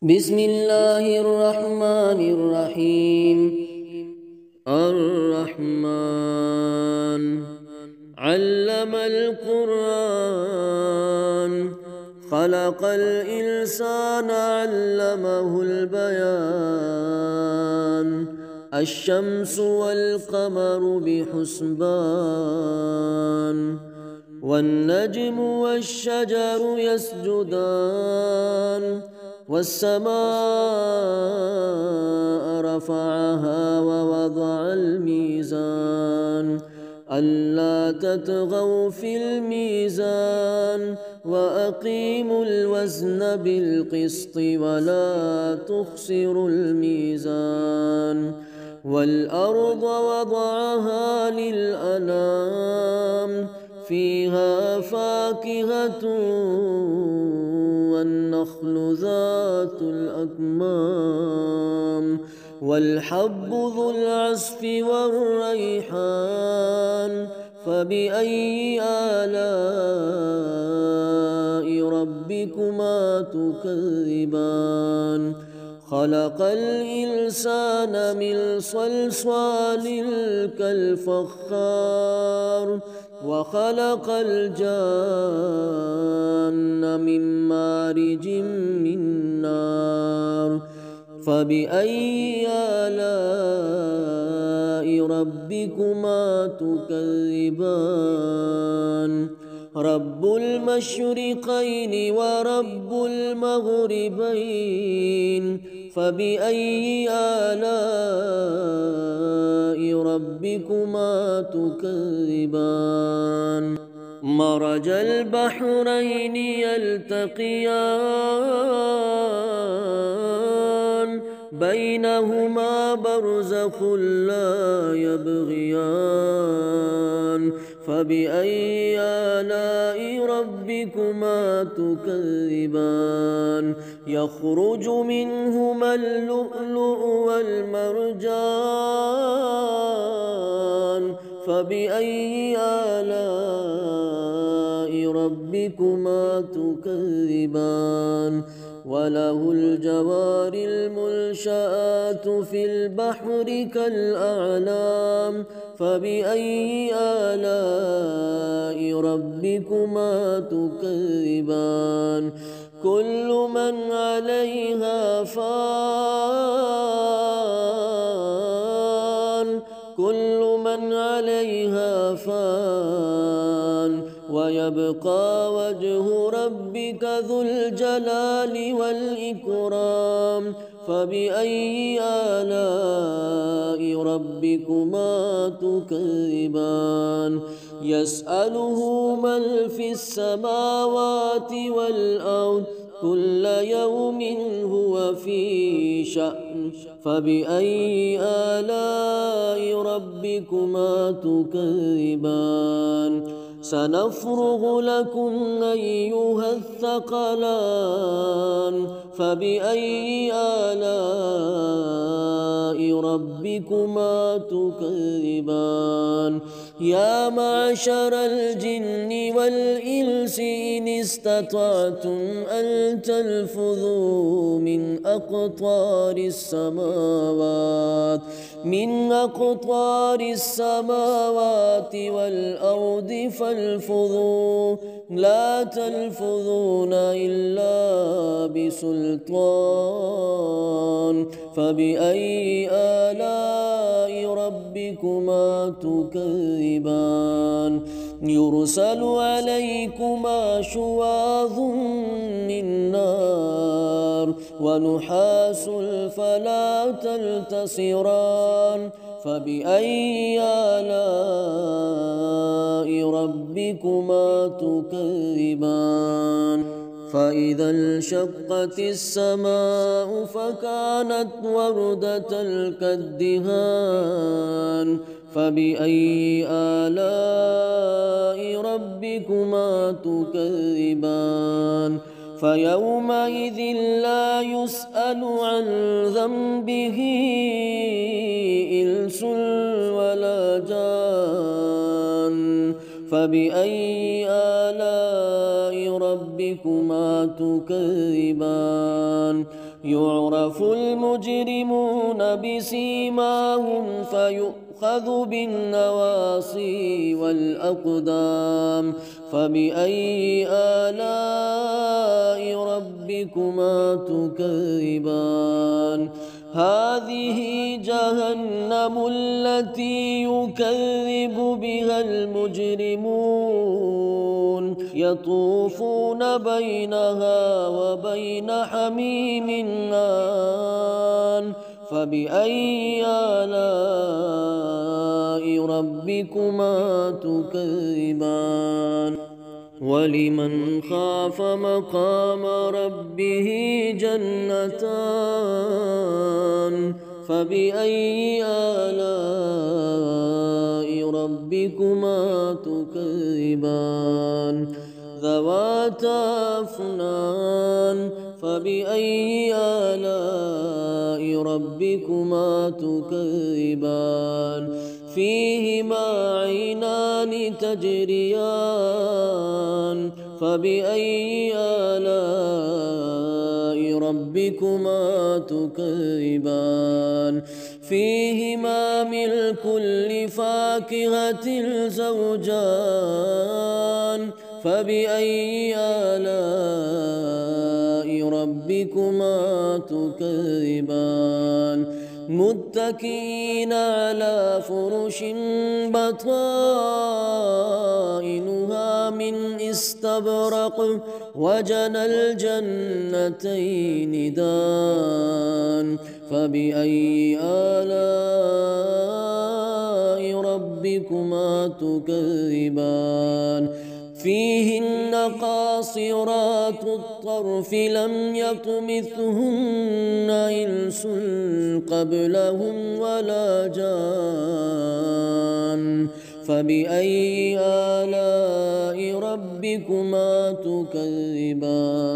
بسم الله الرحمن الرحيم. الرحمن علم القرآن، خلق الإنسان علمه البيان. الشمس والقمر بحسبان، والنجم والشجر يسجدان. والسماء رفعها ووضع الميزان، ألا تطغوا في الميزان، وأقيموا الوزن بالقسط ولا تخسروا الميزان. والأرض وضعها للأنام، فيها فاكهة والنخل ذات الأكمام، والحب ذو العصف والريحان. فبأي آلاء ربكما تكذبان؟ خلق الإنسان من صلصال كالفخار، وخلق الجان من مارج من نار. فبأي آلاء ربكما تكذبان؟ رب المشرقين ورب المغربين، فبأي آلاء ربكما تكذبان؟ مرج البحرين يلتقيان، بينهما برزخ لا يبغيان. فبأي آلاء ربكما تكذبان؟ يخرج منهما اللؤلؤ والمرجان، فبأي آلاء ربكما تكذبان؟ وله الجوار المنشآت في البحر كالأعلام، فبأي آلاء ربكما تكذبان؟ كل من عليها فان، كل من عليها فان، ويبقى وجه ربك ذو الجلال والإكرام. فبأي آلاء ربكما تكذبان؟ يسأله من في السماوات والأرض، كل يوم هو في شأن. فبأي آلاء ربكما تكذبان؟ سنفرغ لكم أيها الثقلان، فبأي آلاء ربكما تكذبان؟ يا معشر الجن والإنس إن استطعتم أن تنفذوا من أقطار السماوات، من أقطار السماوات والأرض فانفذوا، لا تنفذون إلا بسلطان. فبأي آلاء ربكما تكذبان؟ يرسل عليكما شواظ من نار، ونحاس فلا تنتصران. فبأي آلاء ربكما تكذبان؟ فإذا انشقت السماء فكانت وردة كالدهان. فبأي آلاء ربكما تكذبان؟ فيومئذ لا يسأل عن ذنبه إنس ولا جان. فبأي آلاء ربكما تكذبان؟ يعرف المجرمون بسيماهم فيؤخذ بالنواصي والأقدام فبأي آلاء ربكما تكذبان هذه جهنم التي يكذب بها المجرمون يطوفون بينها وبين حميم آن فبأي آلاء ربكما تكذبان ولمن خاف مقام ربه جنتان فبأي آلاء ربكما تكذبان ذواتا أفنان فبأي آلاء ربكما تكذبان فيهما عينان تجريان فبأي آلاء ربكما تكذبان فيهما من كل فاكهة زوجان فبأي آلاء ربكما تكذبان متكئين على فرش بطائنها من استبرق وجنى الجنتين دان فبأي آلاء ربكما تكذبان فيهن قاصرات الطرف لم يطمثهن إنس قبلهم ولا جان فبأي آلاء ربكما تكذبان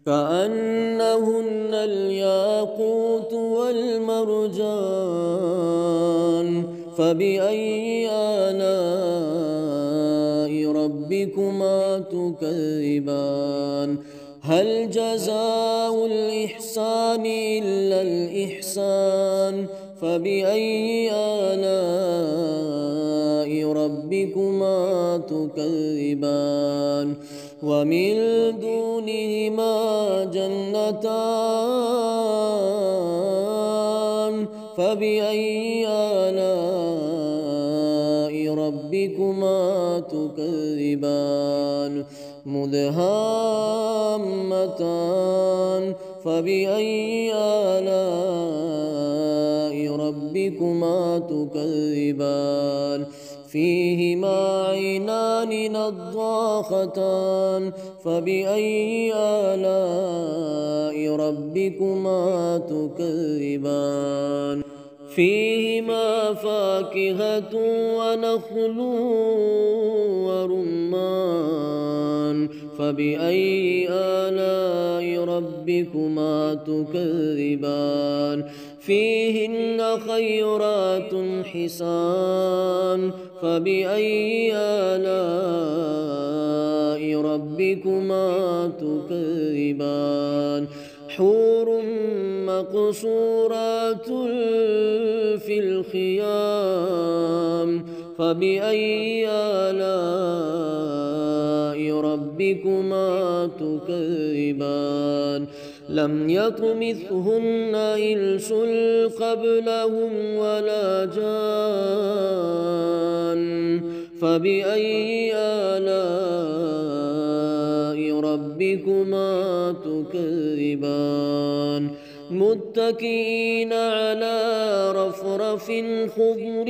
كأنهن الياقوت والمرجان فبأي آلاء ربكما تكذبان هل جزاء الإحسان إلا الإحسان فبأي آلاء ربكما تكذبان ومن دونهما جنتان فبأي آلاء ربكما تكذبان مدهامتان فبأي آلاء ربكما تكذبان فيهما عينان نضاختان فبأي آلاء ربكما تكذبان فيهما فاكهة ونخل ورمان فبأي آلاء ربكما تكذبان فيهن خيرات حسان فبأي آلاء ربكما تكذبان حور مقصورات في الخيام فبأي آلاء ربكما تكذبان لم يطمثهن إنس قبلهم ولا جان فبأي آلاء ربكما تكذبان متكئين على رفرف خضر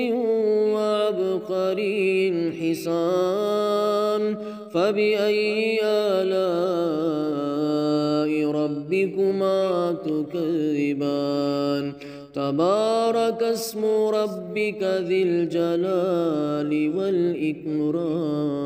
وعبقري حسان فبأي آلاء ربكما تكذبان تبارك اسم ربك ذي الجلال والإكرام.